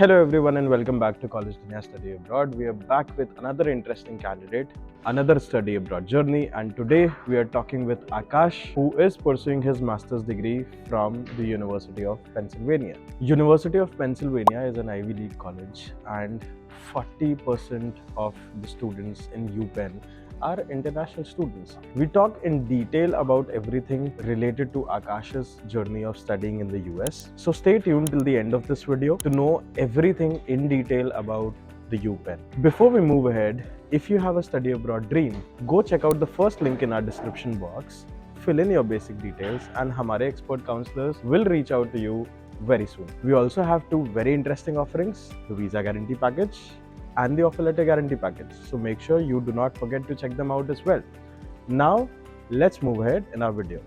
Hello everyone and welcome back to Collegedunia Study Abroad. We are back with another interesting candidate, another study abroad journey, and today we are talking with Aakash, who is pursuing his master's degree from the University of Pennsylvania. University of Pennsylvania is an Ivy League college and 40% of the students in UPenn are international students. We talk in detail about everything related to Aakash's journey of studying in the US. So stay tuned till the end of this video to know everything in detail about the UPenn. Before we move ahead, if you have a study abroad dream, go check out the first link in our description box, fill in your basic details, and Hamare expert counselors will reach out to you very soon. We also have two very interesting offerings, the visa guarantee package and the offer letter guarantee package. So make sure you do not forget to check them out as well. Now, let's move ahead in our video.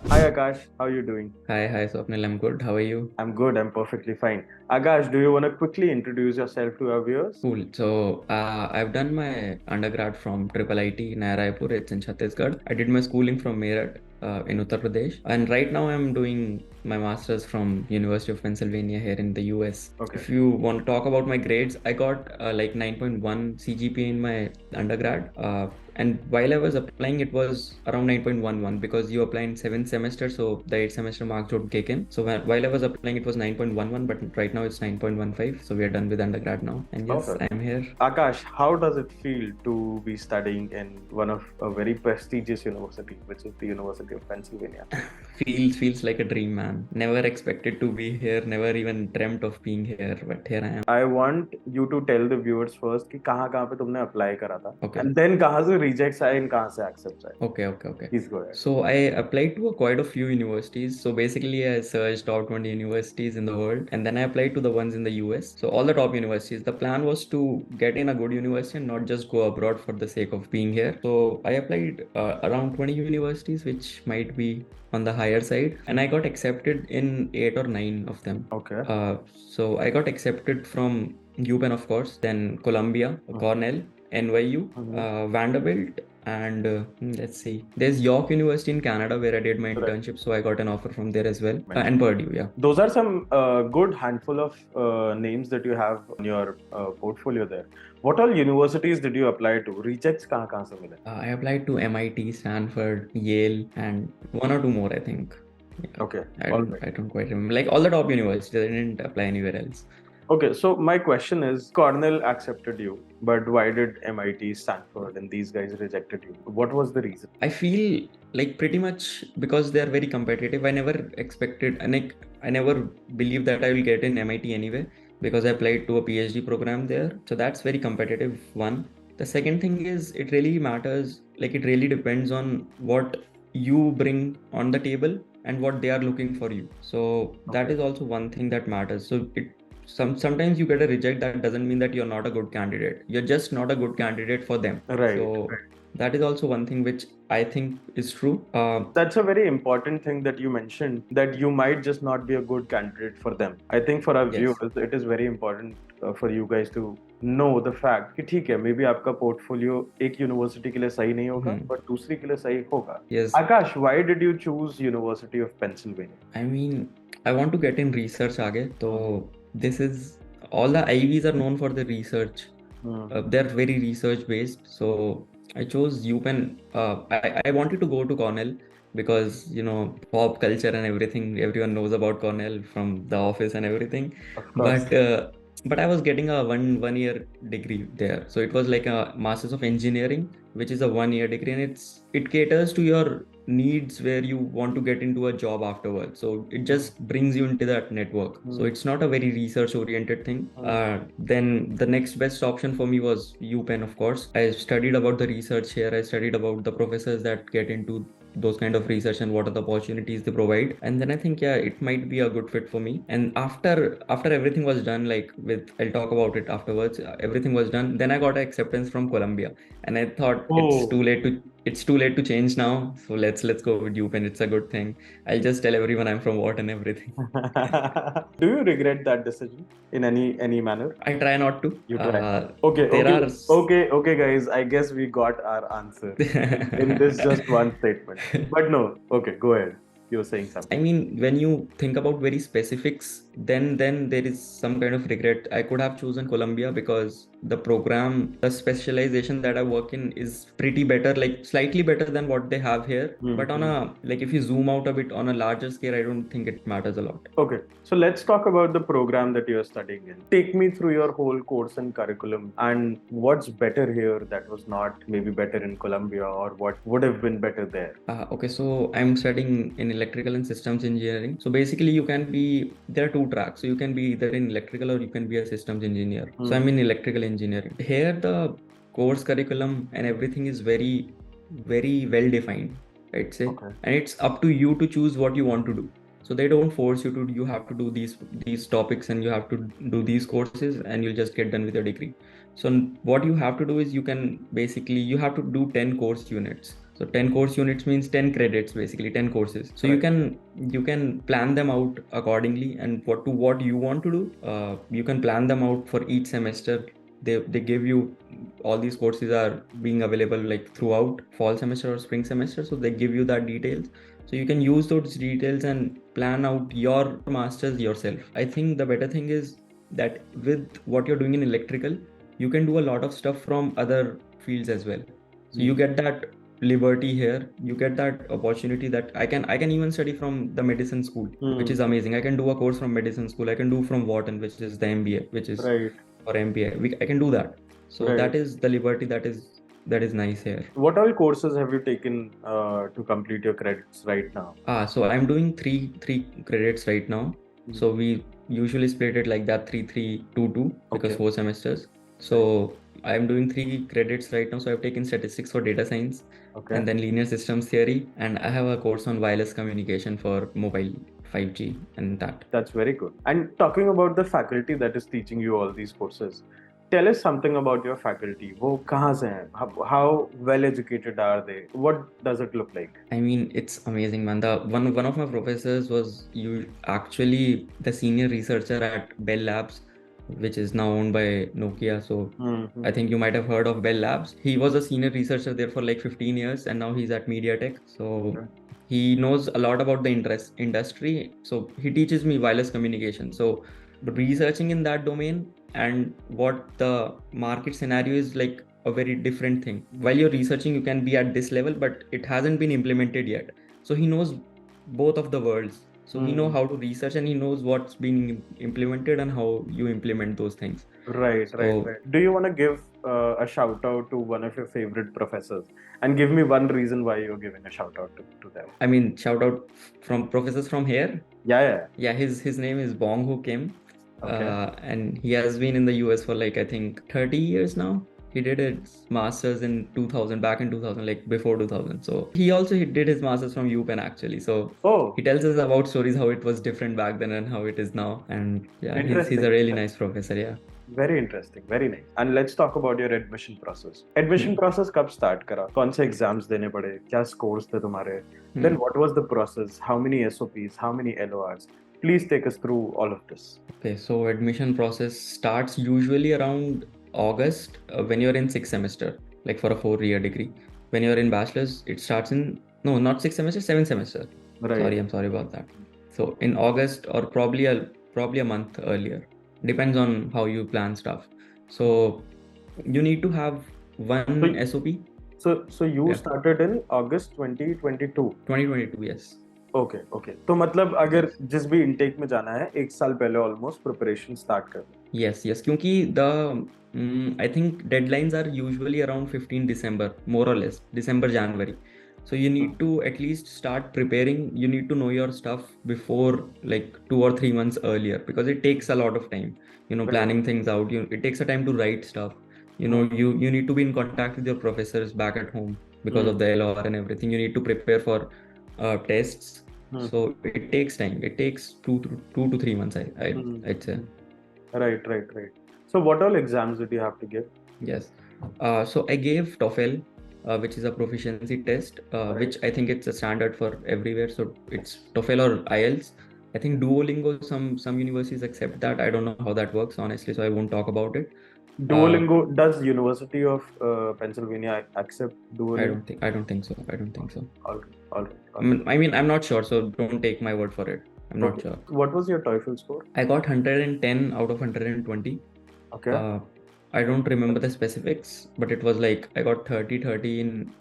Hi Akash, how are you doing? Hi Swapnil, I'm good. How are you? I'm good, I'm perfectly fine. Akash, do you want to quickly introduce yourself to our viewers? Cool. So I've done my undergrad from IIIT Naya Raipur. It's in Chhattisgarh. I did my schooling from Meerut in Uttar Pradesh, and right now I'm doing my master's from University of Pennsylvania here in the US. Okay. If you want to talk about my grades, I got like 9.1 CGPA in my undergrad. And while I was applying, it was around 9.11 because you apply in 7th semester, so the 8th semester marks don't kick in. So while I was applying, it was 9.11, but right now it's 9.15. So we are done with undergrad now. And yes, Perfect. I'm here. Aakash, how does it feel to be studying in one of a very prestigious university, which is the University of Pennsylvania? Feels like a dream, man. Never expected to be here, never even dreamt of being here, but here I am. I want you to tell the viewers first कि कहाँ पे तुमने apply करा था, Okay. and then कहाँ से rejects आए and कहाँ से accepts आए. Okay. Please go ahead. So I applied to quite a few universities. So basically, I searched top 20 universities in the world, and then I applied to the ones in the US. So all the top universities. The plan was to get in a good university and not just go abroad for the sake of being here. So I applied around 20 universities, which might be on the higher side, and I got accepted in 8 or 9 of them. Okay. So I got accepted from UPenn, of course, then Columbia, Cornell, NYU, Vanderbilt, and let's see, there's York University in Canada where I did my internship, so I got an offer from there as well, and Purdue, yeah. Those are some good handful of names that you have on your portfolio there. What all universities did you apply to? Rejects कहाँ से मिले? I applied to MIT, Stanford, Yale, and one or two more, I think. Yeah. Okay. I don't quite remember. Like all the top universities, I didn't apply anywhere else. Okay, so my question is, Cornell accepted you, but why did MIT, Stanford, and these guys rejected you? What was the reason? I feel like pretty much because they are very competitive. I never expected, and I never believed that I will get in MIT anyway, because I applied to a PhD program there. So that's very competitive, one. The second thing is it really matters, like it really depends on what you bring on the table and what they are looking for you. So that is also one thing that matters. So sometimes you get a reject. That doesn't mean that you're not a good candidate. You're just not a good candidate for them. Right. So that is also one thing which I think is true. That's a very important thing that you mentioned, that you might just not be a good candidate for them. I think for our viewers, it is very important for you guys to know the fact कि ठीक है, maybe आपका portfolio एक university के लिए सही नहीं होगा, but दूसरी के लिए सही होगा. Yes. Aakash, why did you choose University of Pennsylvania? I mean, I want to get in research आगे, तो this is, all the IVs are known for the research. They're very research based. So I chose UPenn. I wanted to go to Cornell because, you know, pop culture and everything, everyone knows about Cornell from The Office and everything. Of course. But I was getting a one year degree there. So it was like a Masters of Engineering, which is a 1 year degree, and it caters to your needs where you want to get into a job afterwards. So it just brings you into that network. So it's not a very research oriented thing. Then the next best option for me was UPenn, of course. I studied about the research here. I studied about the professors that get into those kind of research and what are the opportunities they provide, and then I think it might be a good fit for me. And after everything was done, like I'll talk about it afterwards, everything was done, then I got acceptance from Columbia, and I thought it's too late to change now, so let's go with UPenn. It's a good thing. I'll just tell everyone I'm from what and everything. Do you regret that decision in any manner? I try not to. You try. Okay guys, I guess we got our answer in this just one statement. But no, okay, go ahead. You're saying I something. mean, when you think about very specifics, then there is some kind of regret. I could have chosen Columbia because the program, the specialization that I work in is pretty better, like slightly better than what they have here. But on a, like, if you zoom out a bit on a larger scale, I don't think it matters a lot. Okay, so let's talk about the program that you're studying in. Take me through your whole course and curriculum and what's better here that was not maybe better in Columbia, or what would have been better there. Okay, so I'm studying in electrical and systems engineering. So basically, there are two tracks. So you can be either in electrical or you can be a systems engineer. So I'm in electrical engineering. Here, the course curriculum and everything is very, very well defined, I'd say. Okay. And it's up to you to choose what you want to do. So they don't force you to, you have to do these topics and you have to do these courses and you'll just get done with your degree. So what you have to do is you have to do 10 course units. So 10 course units means 10 credits, basically 10 courses. So Right. you can plan them out accordingly, and what you want to do. You can plan them out for each semester. They give you, all these courses are being available like throughout fall semester or spring semester. So they give you that details. So you can use those details and plan out your masters yourself. I think the better thing is that with what you're doing in electrical, you can do a lot of stuff from other fields as well. So you get that liberty here. You get that opportunity that I can even study from the medicine school, which is amazing. I can do a course from medicine school. I can do from Wharton, which is the MBA, which is Right. or MBA. I can do that. So Right. that is the liberty that is nice here. What all courses have you taken to complete your credits right now? So I'm doing three credits right now. So we usually split it like that, 3-3-2-2, because Okay. 4 semesters. So I'm doing 3 credits right now. So I've taken statistics for data science, Okay. and then linear systems theory, and I have a course on wireless communication for mobile 5G and that. That's very good. And talking about the faculty that is teaching you all these courses, tell us something about your faculty. वो कहाँ से हैं? How well educated are they? What does it look like? I mean, it's amazing, man. One of my professors was actually the senior researcher at Bell Labs, which is now owned by Nokia. So I think you might have heard of Bell Labs. He was a senior researcher there for like 15 years, and now he's at MediaTek. So he knows a lot about the industry. So he teaches me wireless communication. So researching in that domain and what the market scenario is like a very different thing. While you're researching, you can be at this level, but it hasn't been implemented yet. So he knows both of the worlds. So he knows how to research and he knows what's being implemented and how you implement those things. Right. Do you want to give a shout out to one of your favorite professors and give me one reason why you're giving a shout out to them? I mean, shout out from professors from here. Yeah. His name is Bong Ho Kim. Okay. And he has been in the US for like, I think 30 years now. He did his master's in 2000, back in 2000, like before 2000. So he did his master's from UPenn actually. So he tells us about stories, how it was different back then and how it is now. And yeah, he's a really nice professor. Yeah. Very interesting, very nice. And let's talk about your admission process. Admission process कब start करा? कौन से exams देने पड़े? क्या scores थे तुम्हारे? Then what was the process? How many SOPs? How many LORs? Please take us through all of this. Okay, so admission process starts usually around August when you're in 6th semester, like for a 4-year degree. When you're in bachelor's, it starts in, no, not 6th semester, 7th semester. Right. I'm sorry about that. So in August or probably a month earlier, depends on how you plan stuff. So you need to have one SOP. So you started in August 2022. 2022, yes. Okay. तो मतलब अगर जिस भी intake में जाना है, एक साल पहले almost preparation start कर दो. Yes, क्योंकि I think deadlines are usually around 15 December, more or less, December, January. So you need to at least start preparing. You need to know your stuff before like 2 or 3 months earlier, because it takes a lot of time, planning things out. It takes a time to write stuff. You need to be in contact with your professors back at home because of the LOR and everything. You need to prepare for tests. So it takes time. It takes 2 to 3 months, I'd say. Right. So what all exams did you have to give? Yes. So I gave TOEFL, which is a proficiency test, which I think it's a standard for everywhere. So it's TOEFL or IELTS. I think Duolingo, some universities accept that. I don't know how that works, honestly, so I won't talk about it. Duolingo, does University of Pennsylvania accept Duolingo? I don't think so. I don't think so. All right, all right. I mean, I'm not sure, so don't take my word for it. I'm not sure. What was your TOEFL score? I got 110 out of 120. Okay. I don't remember the specifics, but it was like I got 30 in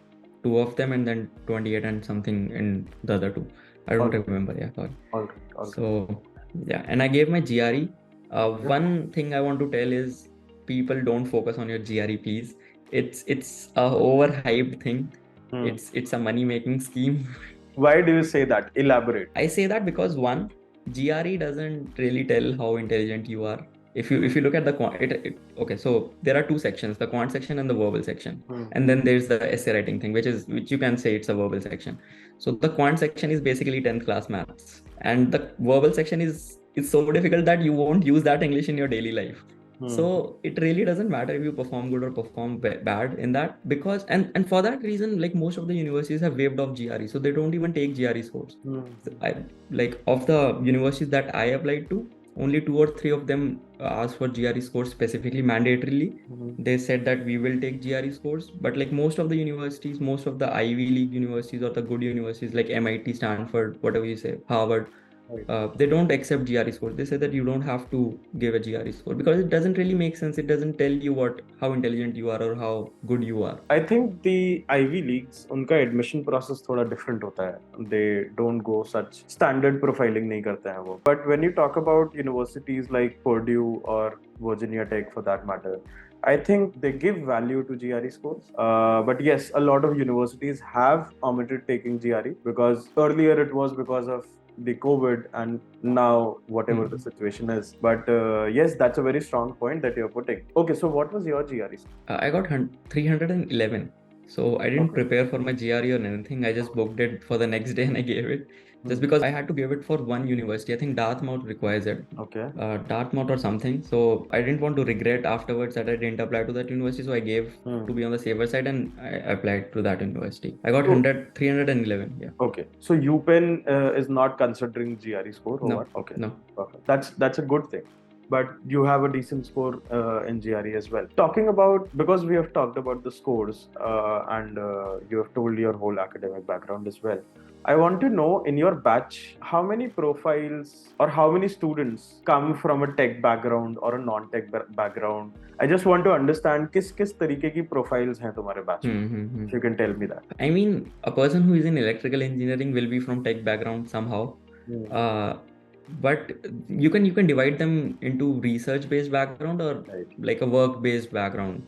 two of them and then 28 and something in the other two. I don't remember. Yeah, sorry. All right. So yeah, and I gave my GRE. One thing I want to tell is people don't focus on your GRE, please. It's a overhyped thing. It's a money making scheme. Why do you say that? Elaborate. I say that because one, GRE doesn't really tell how intelligent you are. If you look at the okay, so there are two sections, the quant section and the verbal section, and then there's the essay writing thing, which you can say it's a verbal section. So the quant section is basically 10th class maths, and the verbal section is so difficult that you won't use that English in your daily life. So it really doesn't matter if you perform good or perform bad in that, because and for that reason, like most of the universities have waived off GRE, so they don't even take GRE scores. So of the universities that I applied to, only 2 or 3 of them asked for GRE scores specifically, mandatorily. They said that we will take GRE scores, but like most of the universities, most of the Ivy League universities or the good universities like MIT, Stanford, whatever you say, Harvard, they don't accept GRE score. They say that you don't have to give a GRE score because it doesn't really make sense. It doesn't tell you how intelligent you are or how good you are. I think the Ivy Leagues, उनका admission process थोड़ा different होता है. They don't go such standard profiling नहीं करते हैं वो. But when you talk about universities like Purdue or Virginia Tech for that matter, I think they give value to GRE scores. But yes, a lot of universities have omitted taking GRE because earlier it was because of the COVID and now whatever the situation is. But yes, that's a very strong point that you're putting. Okay, so what was your GRE? I got 311. So I didn't prepare for my GRE or anything. I just booked it for the next day and I gave it. Just because I had to give it for one university. I think Dartmouth requires it. Okay. Dartmouth or something. So I didn't want to regret afterwards that I didn't apply to that university. So I gave to be on the safer side and I applied to that university. I got 311. Yeah. Okay. So UPenn is not considering GRE score? No. What? Okay. No. Perfect. That's a good thing. But you have a decent score in GRE as well. Talking about, because we have talked about the scores and you have told your whole academic background as well. I want to know, in your batch, how many profiles or how many students come from a tech background or a non-tech background? I just want to understand किस तरीके की profiles हैं तुम्हारे batch में? If you can tell me that. I mean, a person who is in electrical engineering will be from tech background somehow. But you can divide them into research-based background or like a work-based background.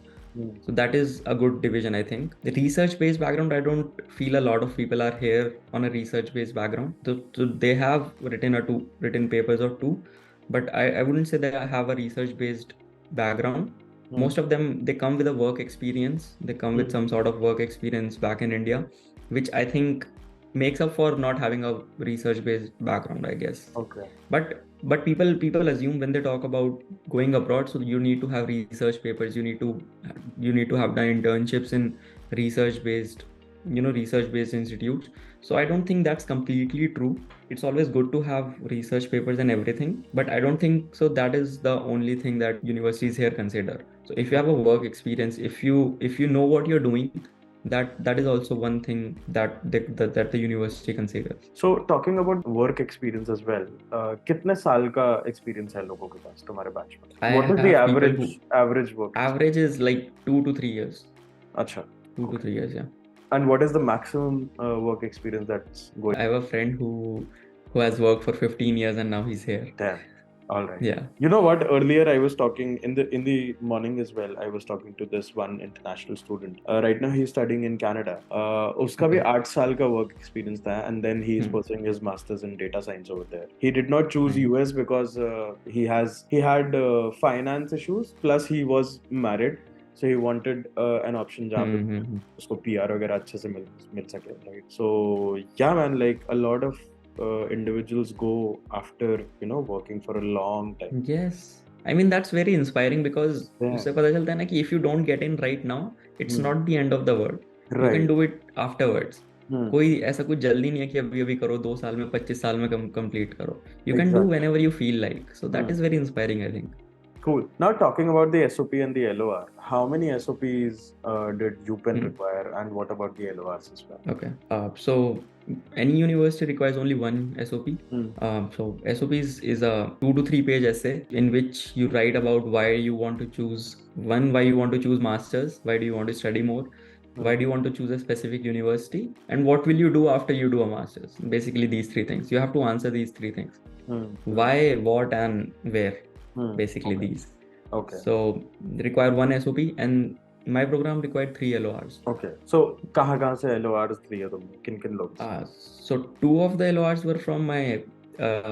So that is a good division, I think. The research-based background, I don't feel a lot of people are here on a research-based background. So they have written papers or two, but I wouldn't say that I have a research-based background. Most of them, they come with a work experience. They come with some sort of work experience back in India, which I think makes up for not having a research-based background, I guess. Okay. But people assume when they talk about going abroad, so you need to have research papers, you need to have done internships in research-based institutes. So I don't think that's completely true. It's always good to have research papers and everything, but I don't think so that is the only thing that universities here consider. So if you have a work experience, if you know what you're doing, that is also one thing that the university considers. So talking about work experience as well, कितने साल का experience है लोगों के पास तुम्हारे batch में? What is the average work? Average is like 2 to 3 years. अच्छा. 2 to 3 years, yeah. And what is the maximum work experience that's going? I have a friend who has worked for 15 years and now he's here. Damn. All right. Yeah. You know what? Earlier I was talking in the morning as well. I was talking to this one international student. Right now he's studying in Canada. उसका भी 8 साल का work experience था, and then he is pursuing his masters in data science over there. He did not choose US because he had finance issues. Plus he was married, so he wanted an option जहाँ पे उसको PR वगैरह अच्छे से मिल सके, right? So yeah, man, like a lot of individuals go after working for a long time. Yes, I mean that's very inspiring because उससे पता चलता है ना कि if you don't get in right now, it's not the end of the world. Right. You can do it afterwards. कोई ऐसा कुछ जल्दी नहीं है कि अभी करो, 2 साल में 25 साल में कंप्लीट करो. You can do whenever you feel like. So that is very inspiring, I think. Cool. Now talking about the SOP and the LOR, how many SOPs did UPenn require, and what about the LORs as well? Okay. So any university requires only one SOP. So SOPs is a 2 to 3 page essay in which you write about why you want to choose why you want to choose masters, why do you want to study more, why do you want to choose a specific university, and what will you do after you do a master's. Basically these three things. You have to answer these three things. Why, what, and where. Basically these. Okay. So they require one SOP, and my program required 3 LORs. Okay. So कहाँ से LORs दिए तुमने? किन लोग से? So 2 of the LORs were from my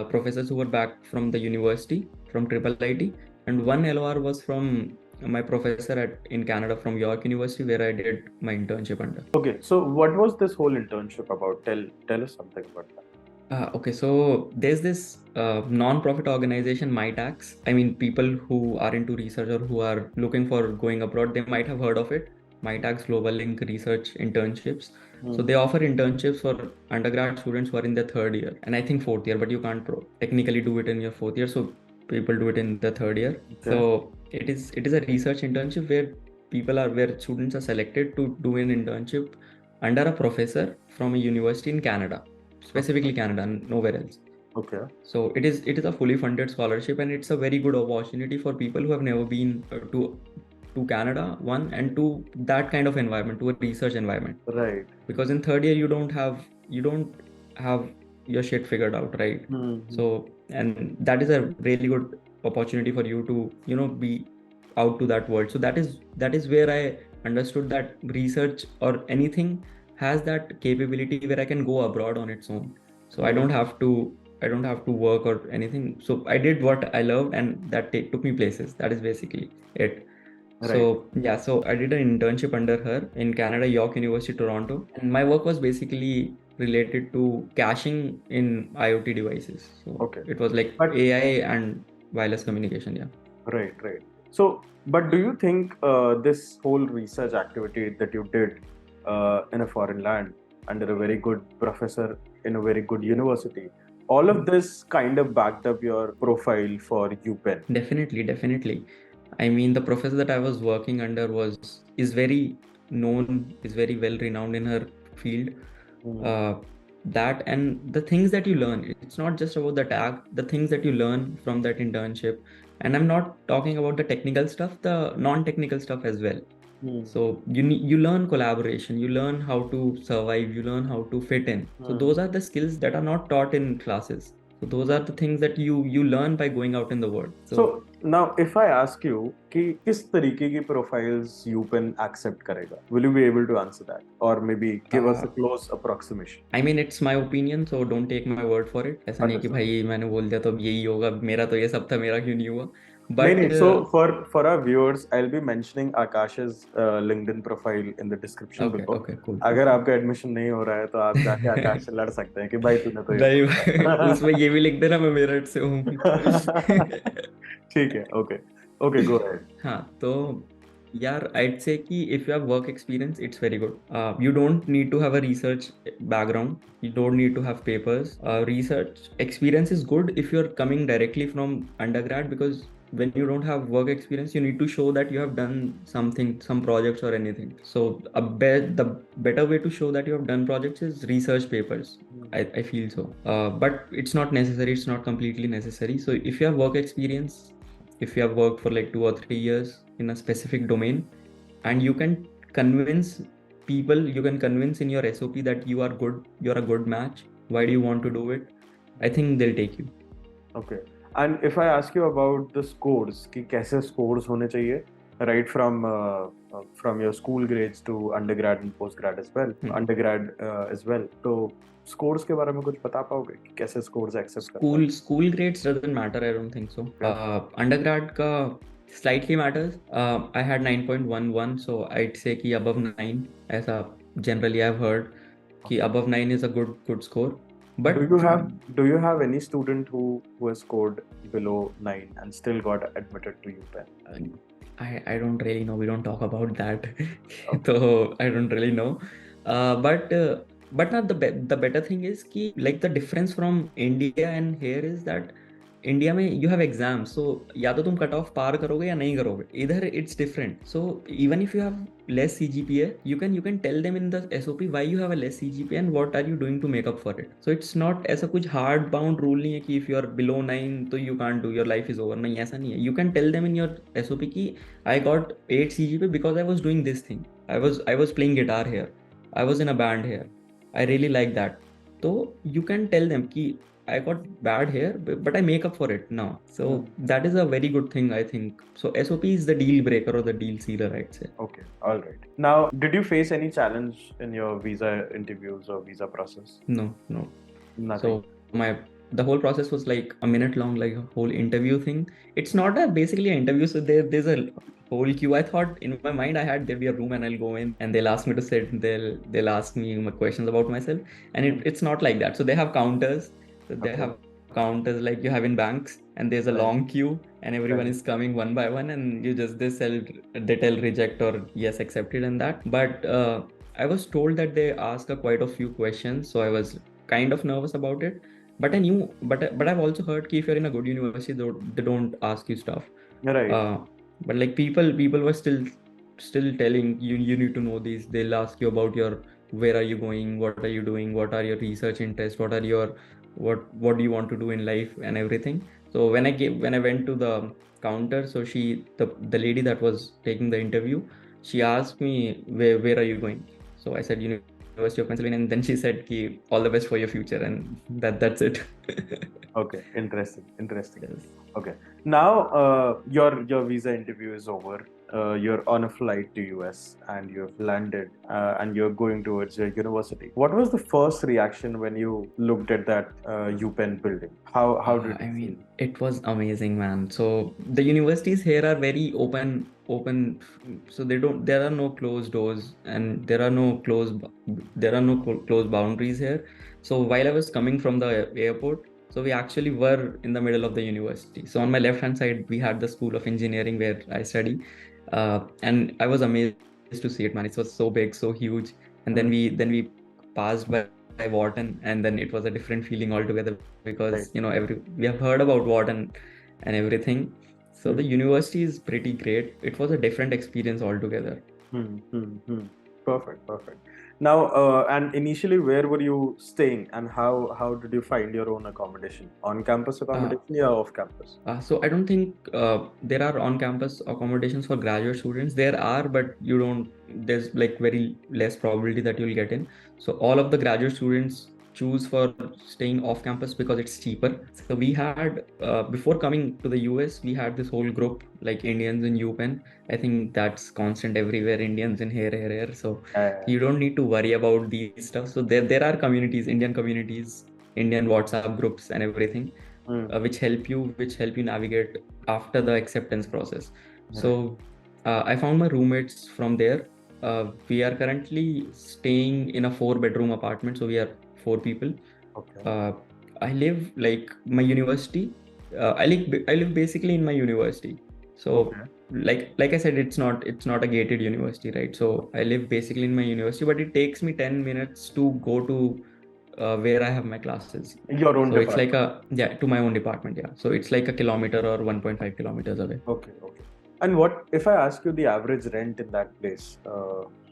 professors who were back from the university, from Triple IT, and one LOR was from my professor in Canada from York University, where I did my internship under. Okay. So what was this whole internship about? Tell us something about that. Okay, so there's this non-profit organization, MyTax. I mean, people who are into research or who are looking for going abroad, they might have heard of it. MyTax Global Link Research Internships. So they offer internships for undergrad students who are in their third year, and I think fourth year, but you can't technically do it in your fourth year. So people do it in the third year. Okay. So it is a research internship where students are selected to do an internship under a professor from a university in Canada. Specifically Canada, nowhere else. Okay. So it is a fully funded scholarship, and it's a very good opportunity for people who have never been to Canada, one, and to that kind of environment, to a research environment. Right. Because in third year you don't have your shit figured out, right? So, and that is a really good opportunity for you to be out to that world. So that is where I understood that research or anything has that capability where I can go abroad on its own. So I don't have to work or anything. So I did what I loved, and that took me places. That is basically it. Right. So yeah, so I did an internship under her in Canada, York University, Toronto, and my work was basically related to caching in IoT devices. So it was like AI and wireless communication. Yeah. Right. So, but do you think this whole research activity that you did in a foreign land under a very good professor in a very good university, all of this kind of backed up your profile for UPenn? Definitely. I mean, the professor that I was working under is very known, is very well renowned in her field. That and the things that you learn, it's not just about the tag, the things that you learn from that internship. And I'm not talking about the technical stuff, the non-technical stuff as well. So you learn collaboration, you learn how to survive, you learn how to fit in. So those are the skills that are not taught in classes. So those are the things that you learn by going out in the world. So now if I ask you कि किस तरीके की profiles UPenn accept करेगा, will you be able to answer that, or maybe give us a close approximation? I mean, it's my opinion, so don't take my word for it. ऐसा नहीं कि भाई मैंने बोल दिया तो अब यही होगा, मेरा तो ये सब था, मेरा क्यों नहीं हुआ. But so for our viewers, I'll be mentioning Akash's LinkedIn profile in the description below. Okay, cool. अगर आपका एडमिशन नहीं हो रहा है तो आप जाके आकाश से लड़ सकते हैं कि भाई तूने तो नहीं उसमें ये भी लिख देना मैं मेरठ से हूँ. ठीक है. Okay, go ahead. हाँ, तो यार, I'd say कि if you have work experience, it's very good. You don't need to have a research background. You don't need to have papers. Research experience is good if you're coming directly from undergrad, because when you don't have work experience, you need to show that you have done something, some projects or anything. So the better way to show that you have done projects is research papers. I feel so. But it's not necessary. It's not completely necessary. So if you have work experience, if you have worked for like 2 or 3 years in a specific domain, and you can convince people, you can convince in your SOP that you are good, you're a good match, why do you want to do it, I think they'll take you. Okay. And if I ask you about the scores, कि कैसे scores होने चाहिए, right from your school grades to undergrad and postgrad as well, undergrad as well, तो scores के बारे में कुछ बता पाओगे कि कैसे scores accept करते हैं? School grades doesn't matter, I don't think so. Undergrad का slightly matters. I had 9.11, so I'd say कि above 9, ऐसा generally I've heard कि above 9 is a good score. But do you have any student who has scored below 9 and still got admitted to UPenn? I don't really know. We don't talk about that. So I don't really know. But not the better thing is कि like the difference from India and here is that India में you have exams, सो या तो तुम cut off पार करोगे या नहीं करोगे. इधर it's different. So even if you have less CGPA, you can tell them in the SOP why you have a less CGPA and what are you doing to make up for it. So it's not ऐसा कुछ hard bound rule नहीं है कि if you are below 9 तो you can't do, your life is over. नहीं, ऐसा नहीं है. You can tell them in your SOP कि I got 8 CGPA because I was doing this thing. I was playing guitar here. I was in a band here. I really like that. So you can tell them कि I got bad here, but I make up for it now. So that is a very good thing, I think. So SOP is the deal breaker or the deal sealer, I'd say. Okay, all right. Now, did you face any challenge in your visa interviews or visa process? No. Nothing. So the whole process was like a minute long, like a whole interview thing. It's not basically an interview, so there's a whole queue. I thought in my mind there'll be a room and I'll go in and they'll ask me to sit. They'll ask me questions about myself, and it's not like that. So they have counters. So they have counters like you have in banks, and there's a long queue, and everyone is coming one by one, and they tell reject or yes accepted and that. But I was told that they ask quite a few questions, so I was kind of nervous about it. But I knew, but I've also heard that if you're in a good university, they don't ask you stuff. Right. But like people were still telling you need to know these. They'll ask you about your where are you going, what are you doing, what are your research interests, what do you want to do in life and everything. So when I went to the counter, so the lady that was taking the interview, she asked me where are you going. So I said University of Pennsylvania, and then she said ki all the best for your future, and that's it. Okay, interesting. Yes. Okay, now your visa interview is over. You're on a flight to US and you've landed and you're going towards your university. What was the first reaction when you looked at that UPenn building? How did it feel? It was amazing, man. So the universities here are very open. So there are no closed doors, and there are no closed boundaries here. So while I was coming from the airport, so we actually were in the middle of the university. So on my left hand side we had the School of Engineering where I study, and I was amazed to see it, man. It was so big, so huge. And then we passed by Wharton, and then it was a different feeling altogether, because we have heard about Wharton and everything. So the university is pretty great. It was a different experience altogether. Perfect. Now, and initially, where were you staying, and how did you find your own accommodation? On-campus accommodation or off-campus? So I don't think there are on-campus accommodations for graduate students. There are, but there's like very less probability that you'll get in. So all of the graduate students choose for staying off campus because it's cheaper. So we had before coming to the US, we had this whole group like Indians in UPenn. I think that's constant everywhere. Indians in here. So you don't need to worry about these stuff. So there are communities, Indian communities, Indian WhatsApp groups and everything, which help you navigate after the acceptance process. So I found my roommates from there. We are currently staying in a 4-bedroom apartment, so we are 4 people. Okay. I live like my university. I live basically in my university. So like I said, it's not a gated university, right? So I live basically in my university, but it takes me 10 minutes to go to where I have my classes. Your own so department. It's like to my own department. Yeah. So it's like a kilometer or 1.5 kilometers away. Okay. And what if I ask you the average rent in that place?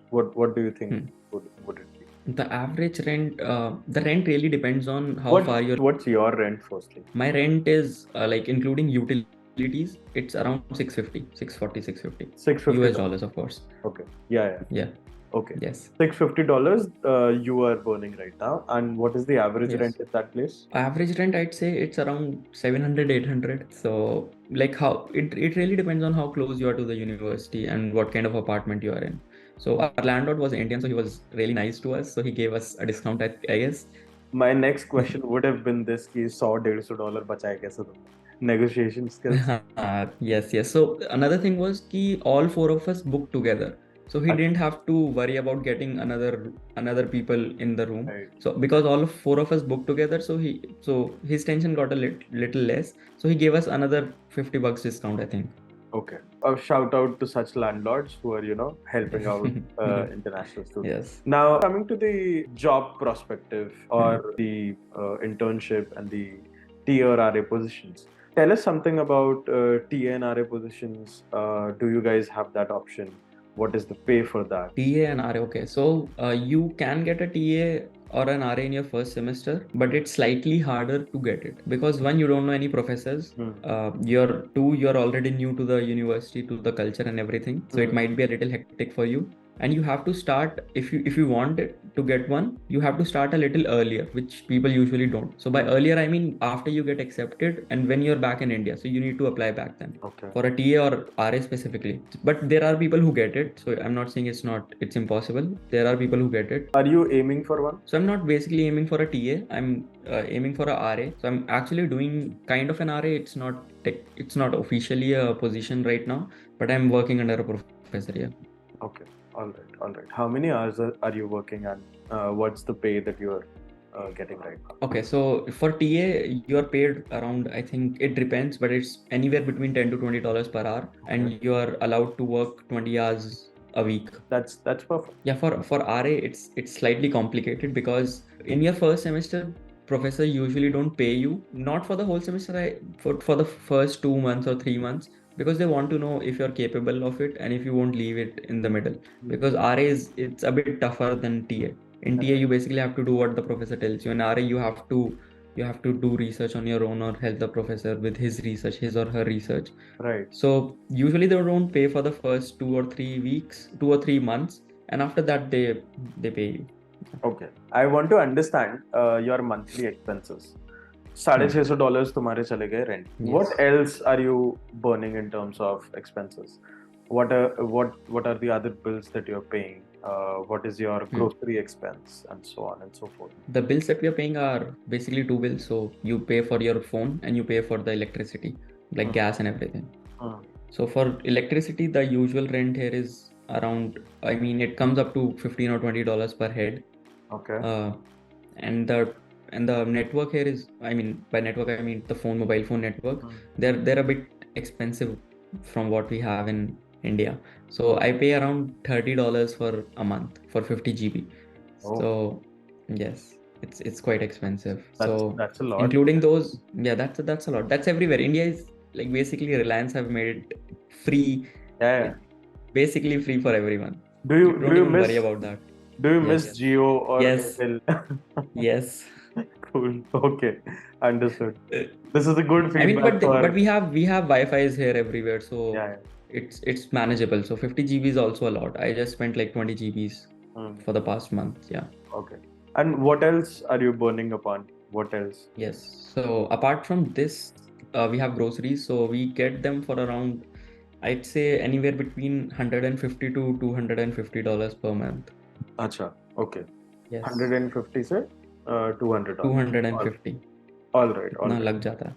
What do you think would it be? The average rent, the rent really depends on how far you're. What's your rent firstly? My rent is like including utilities, it's around 650 US dollars, of course. Okay. Yeah. Okay. Yes. $650 you are burning right now. And what is the average rent at that place? Average rent, I'd say it's around 700-800. So like how it really depends on how close you are to the university and what kind of apartment you are in. So our landlord was Indian, so he was really nice to us. So he gave us a discount, I guess. My next question would have been this: कि $100-150 बचाए कैसे तुमने? Negotiation skills. Yes. So another thing was कि all 4 of us booked together. So he didn't have to worry about getting another people in the room. Right. So because all 4 of us booked together, so his tension got a little less. So he gave us another $50 discount, I think. Okay. A shout out to such landlords who are, helping out international students. Yes. Now, coming to the job perspective or the internship and the TRRA positions, Tell us something about TA and RA positions. Do you guys have that option? What is the pay for that? TA and RA, okay. So you can get a TA or an RA in your first semester, but it's slightly harder to get it because one, you don't know any professors. You're already new to the university, to the culture and everything. So it might be a little hectic for you. And you have to start, if you want to get one, you have to start a little earlier, which people usually don't. So by earlier, I mean after you get accepted and when you're back in India. So you need to apply back then. Okay. For a TA or RA specifically. But there are people who get it. So I'm not saying it's impossible. There are people who get it. Are you aiming for one? So I'm not basically aiming for a TA. I'm aiming for a RA. So I'm actually doing kind of an RA. It's not officially a position right now, but I'm working under a professor. Yeah. Okay. All right. How many hours are you working, and what's the pay that you're getting right now? Okay, so for TA, you're paid around, I think it depends, but it's anywhere between $10 to $20 per hour, and you are allowed to work 20 hours a week. That's perfect. Yeah, for RA, it's slightly complicated because in your first semester, professor usually don't pay you, not for the whole semester, for the first 2 months or 3 months, because they want to know if you're capable of it and if you won't leave it in the middle. Because RA it's a bit tougher than TA. In TA, you basically have to do what the professor tells you. In RA, you have to do research on your own or help the professor with his research, his or her research. Right. So usually they don't pay for the first 2 or 3 weeks, 2 or 3 months, and after that they pay you. Okay. I want to understand your monthly expenses. $650 तुम्हारे चले गए rent. Yes. What else are you burning in terms of expenses? What are the other bills that you're paying? What is your grocery expense and so on and so forth? The bills that we are paying are basically 2 bills. So you pay for your phone and you pay for the electricity, like gas and everything. So for electricity, the usual rent here is around, I mean, it comes up to $15 or $20 per head. Okay. And the network here is, I mean, by network I mean the mobile phone network. They're a bit expensive from what we have in India. So I pay around $30 for a month for 50 GB. Oh. So yes, it's quite expensive. That's a lot. Including those, yeah, that's a lot. That's everywhere. India is like basically Reliance have made it free. Yeah. Like, basically free for everyone. Do you miss, worry about that? Do you miss Jio or Yes. Airtel? Yes. Cool. Okay. Understood. This is a good feedback. I mean, but we have Wi-Fi's here everywhere, so yeah. It's manageable. So 50 GB is also a lot. I just spent like 20 GBs for the past month. Yeah. Okay. And what else are you burning upon? What else? Yes. So apart from this, we have groceries. So we get them for around, I'd say anywhere between $150 to $250 per month. Acha. Okay. Yes. 150 se $200. 250. All right. Itna lag jata.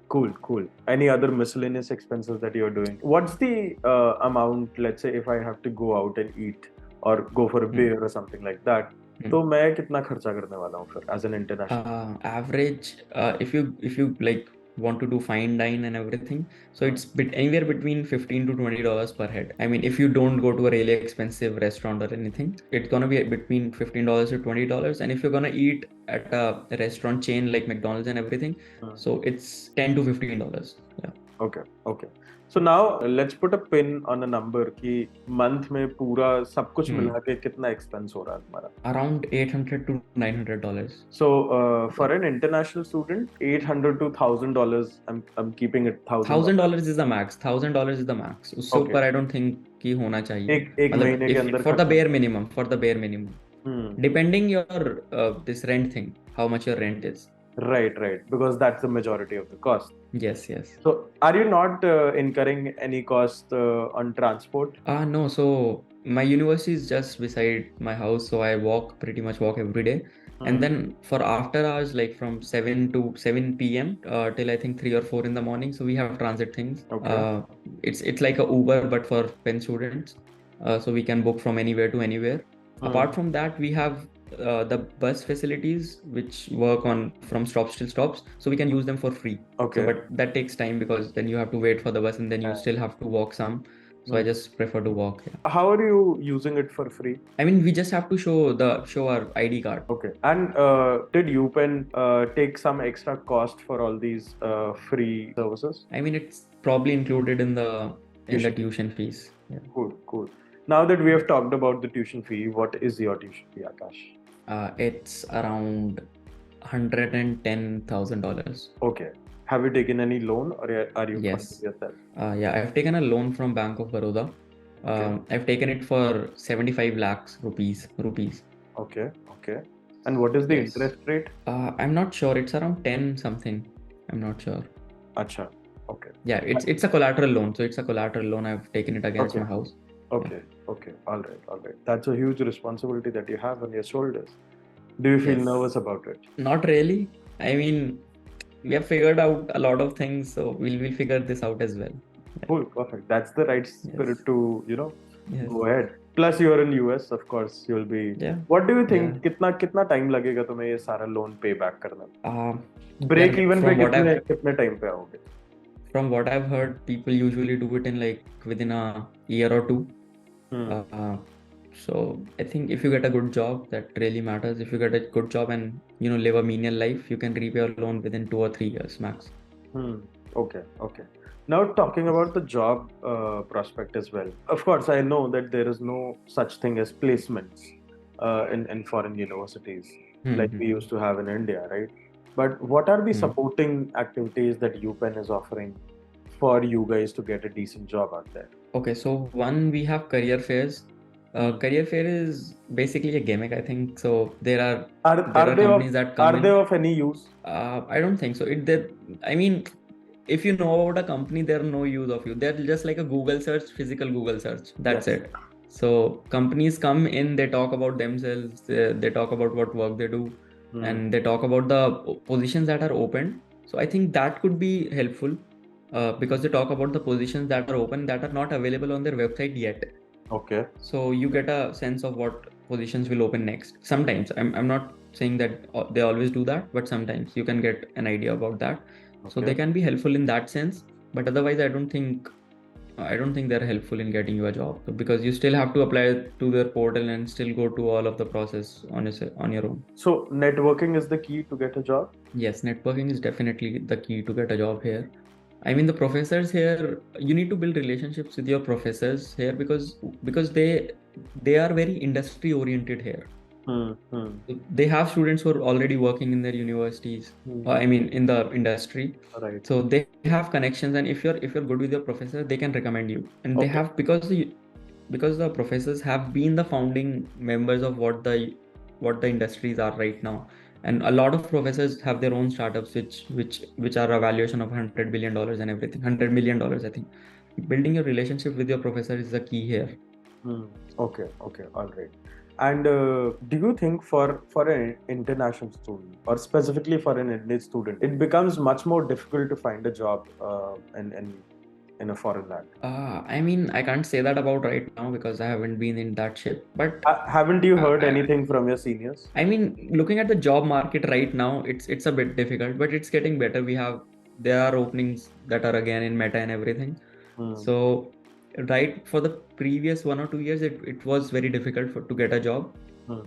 Cool. Any other miscellaneous expenses that you're doing? What's the amount, let's say if I have to go out and eat or go for a beer or something like that, तो मैं कितना खर्चा करने वाला हूँ फिर as an international? Average, if you like want to do fine dine and everything, so it's anywhere between $15 to $20 per head. I mean, if you don't go to a really expensive restaurant or anything, it's gonna be between $15 to $20. And if you're gonna eat at a restaurant chain like McDonald's and everything, so it's $10 to $15. Yeah. Okay. So now let's put a pin on a number कि month में पूरा सब कुछ मिला के कितना expense हो रहा है तुम्हारा? Around $800 to $900. So for an international student, $800 to $1,000. I'm keeping it $1,000 is the max. $1,000 is the max. उससे ऊपर I don't think कि होना चाहिए. एक महीने के अंदर for the bare minimum. Depending your this rent thing, how much your rent is. Right. Because that's the majority of the cost. Yes. So, are you not incurring any cost on transport? No. So, my university is just beside my house, so I pretty much walk every day. And then for after hours, like from 7 p.m. Till I think 3 or 4 in the morning, so we have transit things. Okay. It's like a Uber, but for Penn students. So we can book from anywhere to anywhere. Apart from that, we have the bus facilities which work on from stops till stops, so we can use them for free. Okay. So, but that takes time because then you have to wait for the bus and then you still have to walk some. So I just prefer to walk. Yeah. How are you using it for free? I mean, we just have to show our ID card. Okay. And did UPenn take some extra cost for all these free services? I mean, it's probably included in the Tuition. tuition fees. Yeah. Cool, cool. Now that we have talked about the tuition fee, what is your tuition fee, Akash? It's around $110,000. Okay. Have you taken any loan or are you Yes. funding yourself? Yeah, I've taken a loan from Bank of Baroda. I've taken it for 75 lakhs rupees. Okay, okay. And what is the Yes. interest rate? I'm not sure. It's around 10 something. I'm not sure. Acha. Okay. Yeah, it's a collateral loan. So it's a collateral loan. I've taken it against Okay. my house. Okay, okay. All right, all right. That's a huge responsibility that you have on your shoulders. Do you feel Yes. nervous about it? Not really. I mean, we have figured out a lot of things, so we'll figure this out as well. Cool, perfect. That's the right spirit Yes. to, Yes. go ahead. Plus, you're in US, of course. You'll be. Yeah. What do you think? Yeah. कितना time लगेगा तुम्हें ये सारा loan pay back करना? Uh, Break yeah, even पे from what कितने time पे आओगे? From what I've heard, people usually do it in like within a year or two. So I think if you get a good job, that really matters. If you get a good job and live a menial life, you can repay your loan within 2 or 3 years max. Okay, okay. Now talking about the job prospect as well. Of course, I know that there is no such thing as placements in foreign universities like we used to have in India, right? But what are the supporting activities that UPenn is offering for you guys to get a decent job out there? Okay, so one, we have career fairs. Career fair is basically a gimmick, I think. So there are companies that come in. Are they of any use? I don't think so. I mean, if you know about a company, they're no use of you. They're just like a Google search, physical Google search. That's Yes. it. So companies come in, they talk about themselves, they talk about what work they do, and they talk about the positions that are open. So I think that could be helpful because they talk about the positions that are open that are not available on their website yet. Okay. So you get a sense of what positions will open next. Sometimes I'm not saying that they always do that, but sometimes you can get an idea about that. Okay. So they can be helpful in that sense, but otherwise I don't think they're helpful in getting you a job, because you still have to apply to their portal and still go to all of the process on your own. So networking is the key to get a job? Yes, networking is definitely the key to get a job here. I mean, the professors here, you need to build relationships with your professors here because they are very industry oriented here. They have students who are already working in their universities. I mean, in the industry. Right. So they have connections, and if you're good with your professor, they can recommend you. And they have, because the professors have been the founding members of what the industries are right now. And a lot of professors have their own startups which are a valuation of $100 billion and everything. $100 million, I think. Building your relationship with your professor is the key here. Okay, all right. And do you think for an international student, or specifically for an Indian student, it becomes much more difficult to find a job in a foreign land? I mean, I can't say that about right now because I haven't been in that ship. But haven't you heard anything from your seniors? I mean, looking at the job market right now, it's a bit difficult, but it's getting better. There are openings that are again in Meta and everything. So right, for the previous 1 or 2 years, it was very difficult to get a job.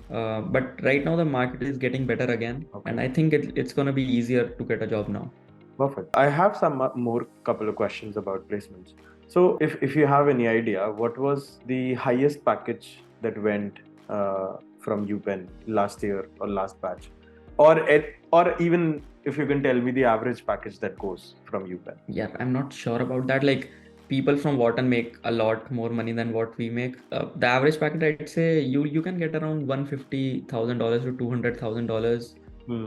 But right now the market is getting better again, and I think it's going to be easier to get a job now. Perfect. I have some more couple of questions about placements. So if you have any idea, what was the highest package that went from UPenn last year or last batch? Or even if you can tell me the average package that goes from UPenn. Yeah, I'm not sure about that. Like, people from Wharton make a lot more money than what we make. The average package, I'd say you can get around $150,000 to $200,000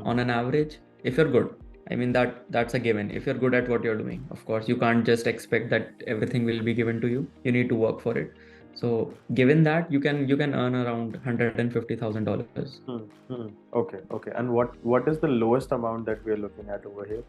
on an average if you're good. I mean, that's a given. If you're good at what you're doing, of course, you can't just expect that everything will be given to you. You need to work for it. So given that, you can earn around $150,000. Okay. And what is the lowest amount that we are looking at over here?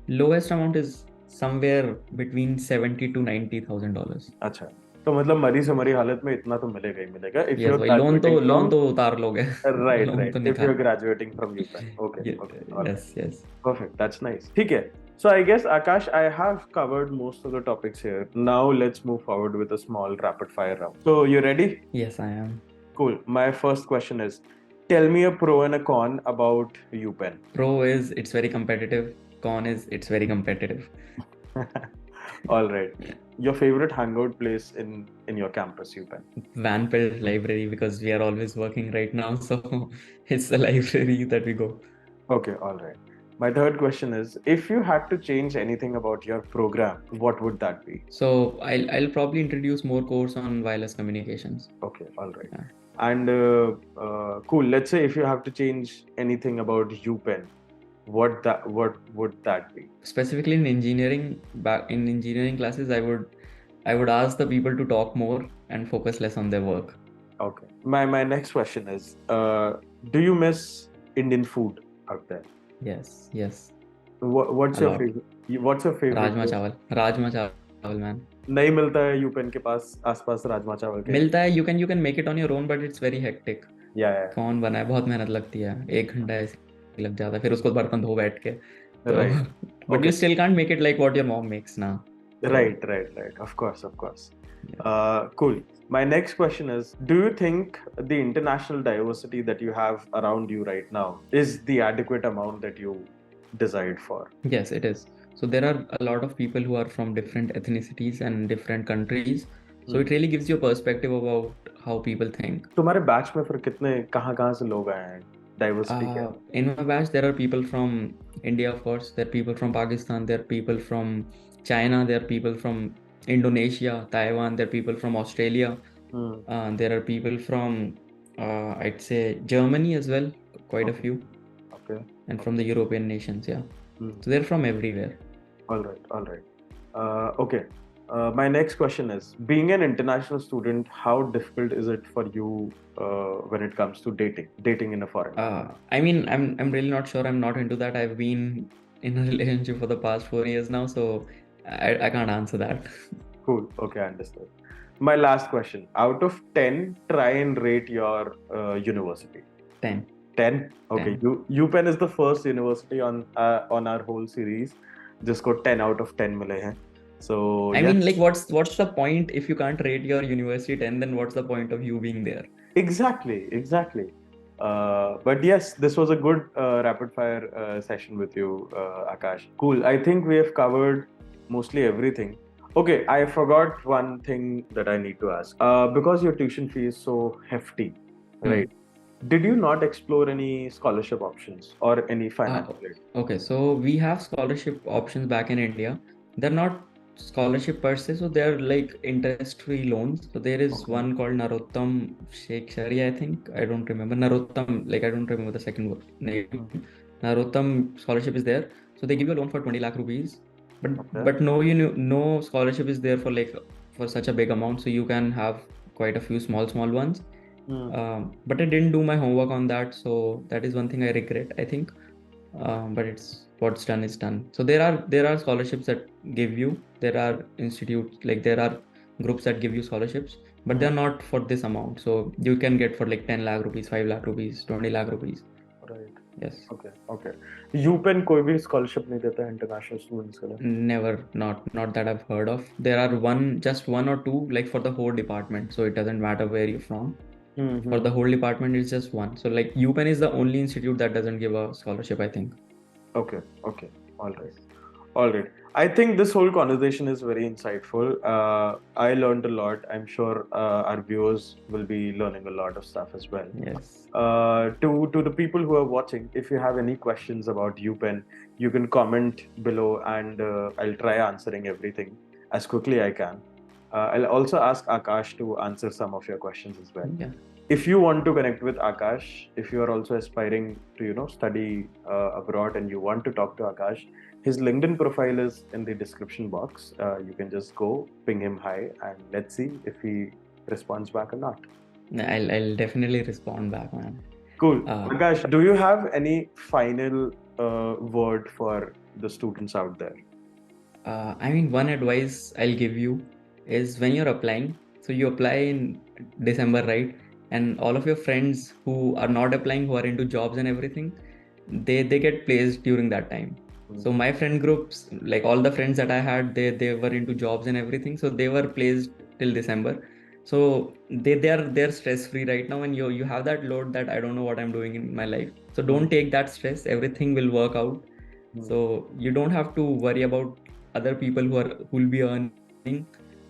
Lowest amount is somewhere between $70,000 to $90,000. अच्छा, तो मतलब मरी से मरी हालत में इतना तो मिलेगा ही मिलेगा. If you're लोन तो उतार लोगे. Right. If you're graduating from UPenn. Okay. Yes. Perfect. That's nice. ठीक है. So I guess, Akash, I have covered most of the topics here. Now let's move forward with a small rapid fire round. So you ready? Yes, I am. Cool. My first question is, tell me a pro and a con about UPenn. Pro is it's very competitive. Con is it's very competitive. All right. Your favorite hangout place in your campus, UPenn? Vanderbilt library, because we are always working right now, so it's the library that we go. Okay, all right. My third question is, if you had to change anything about your program, what would that be? So I'll probably introduce more course on wireless communications. Okay, all right. Yeah. And cool. Let's say if you have to change anything about UPenn, what would that be? Specifically in engineering, back in engineering classes, I would ask the people to talk more and focus less on their work. Okay. My next question is, do you miss Indian food out there? Yes, yes. What's A your lot. favorite? What's your favorite? Rajma चावल man. नहीं मिलता है UPenn के पास आसपास राजमा चावल के? मिलता है, you can make it on your own, but it's very hectic. Yeah. कौन बनाए, बहुत मेहनत लगती है, 1 घंटा ऐसे लग जाता है, फिर उसको बर्तन धो बैठ के, तो Right. but Okay. you still can't make it like what your mom makes now. So, Right. Of course. Cool. My next question is, do you think the international diversity that you have around you right now is the adequate amount that you desired for? yes, it is. So there are a lot of people who are from different ethnicities and different countries. So it really gives you a perspective about how people think. तुम्हारे batch में फिर कितने कहाँ से लोग आए हैं? Diversity क्या है? In my batch, there are people from India, of course. There are people from Pakistan. There are people from China. There are people from Indonesia, Taiwan. There are people from Australia. There are people from, I'd say, Germany as well. Quite a few. Okay. And from the European nations, yeah. So they're from everywhere. All right. Okay. My next question is, being an international student, how difficult is it for you when it comes to dating in a foreign country? I mean, I'm really not sure. I'm not into that. I've been in a relationship for the past 4 years now, so I can't answer that. Cool. Okay, understood. My last question. Out of 10, try and rate your university. 10. 10? Okay. 10. UPenn is the first university on our whole series. Just got 10 out of 10 mile hai. So I mean, like, what's the point if you can't rate your university 10? Then what's the point of you being there? Exactly. But yes, this was a good rapid fire session with you, Akash. Cool. I think we have covered mostly everything. Okay, I forgot one thing that I need to ask. Because your tuition fee is so hefty, right? Did you not explore any scholarship options or any financial aid? Okay, so we have scholarship options back in India. They're not scholarship per se, so they're like interest-free loans. So there is one called Narottam Sheikh Shari, I think. I don't remember. Narottam, like I don't remember the second word name. Narottam scholarship is there. So they give you a loan for 20 lakh rupees. But no scholarship is there for such a big amount. So you can have quite a few small ones. But I didn't do my homework on that, so that is one thing I regret, I think. But it's what's done is done. So there are scholarships that give you. There are institutes, like there are groups that give you scholarships, but they're not for this amount. So you can get for like 10 lakh rupees, 5 lakh rupees, 20 lakh rupees. Right. Yes. Okay. UPenn कोई भी scholarship नहीं देता है international students के लिए? Never, not that I've heard of. There are just one or two, like for the whole department. So it doesn't matter where you're from. For the whole department, it's just one. So like UPenn is the only institute that doesn't give a scholarship, I think. Okay. All right. I think this whole conversation is very insightful. I learned a lot. I'm sure our viewers will be learning a lot of stuff as well. Yes. To the people who are watching, if you have any questions about UPenn, you can comment below, and I'll try answering everything as quickly I can. I'll also ask Aakash to answer some of your questions as well. Yeah. If you want to connect with Aakash, if you are also aspiring to study abroad and you want to talk to Aakash, his LinkedIn profile is in the description box. You can just go ping him hi, and let's see if he responds back or not. I'll definitely respond back, man. Cool. Aakash, do you have any final word for the students out there? I mean, one advice I'll give you is when you're applying, so you apply in December, right? And all of your friends who are not applying, who are into jobs and everything, they get placed during that time. So my friend groups, like all the friends that I had, they were into jobs and everything. So they were placed till December. So they're stress free right now, and you have that load that I don't know what I'm doing in my life. So don't take that stress. Everything will work out. So you don't have to worry about other people who'll be earning,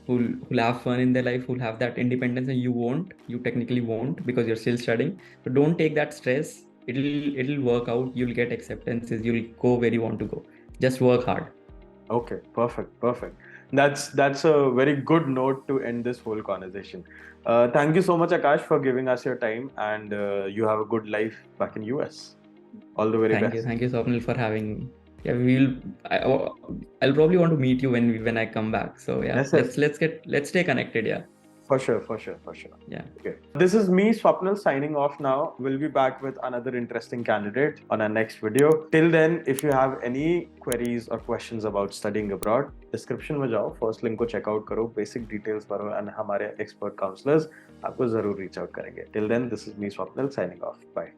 who'll have fun in their life, who'll have that independence, and you won't. You technically won't because you're still studying. So don't take that stress. It'll work out. You'll get acceptances. You'll go where you want to go. Just work hard. Okay, perfect. That's a very good note to end this whole conversation. Thank you so much, Akash, for giving us your time, and you have a good life back in US. All the very best. Thank you, Swapnil, for having me. Yeah, I'll probably want to meet you when I come back. So yeah, Yes, sir. let's stay connected. Yeah. For sure. Yeah. Okay. This is me, Swapnil, signing off now. We'll be back with another interesting candidate on our next video. Till then, if you have any queries or questions about studying abroad, description में जाओ, first link को check out करो, basic details भरो, and हमारे expert counselors आपको जरूर reach out करेंगे. Till then, this is me, Swapnil, signing off. Bye.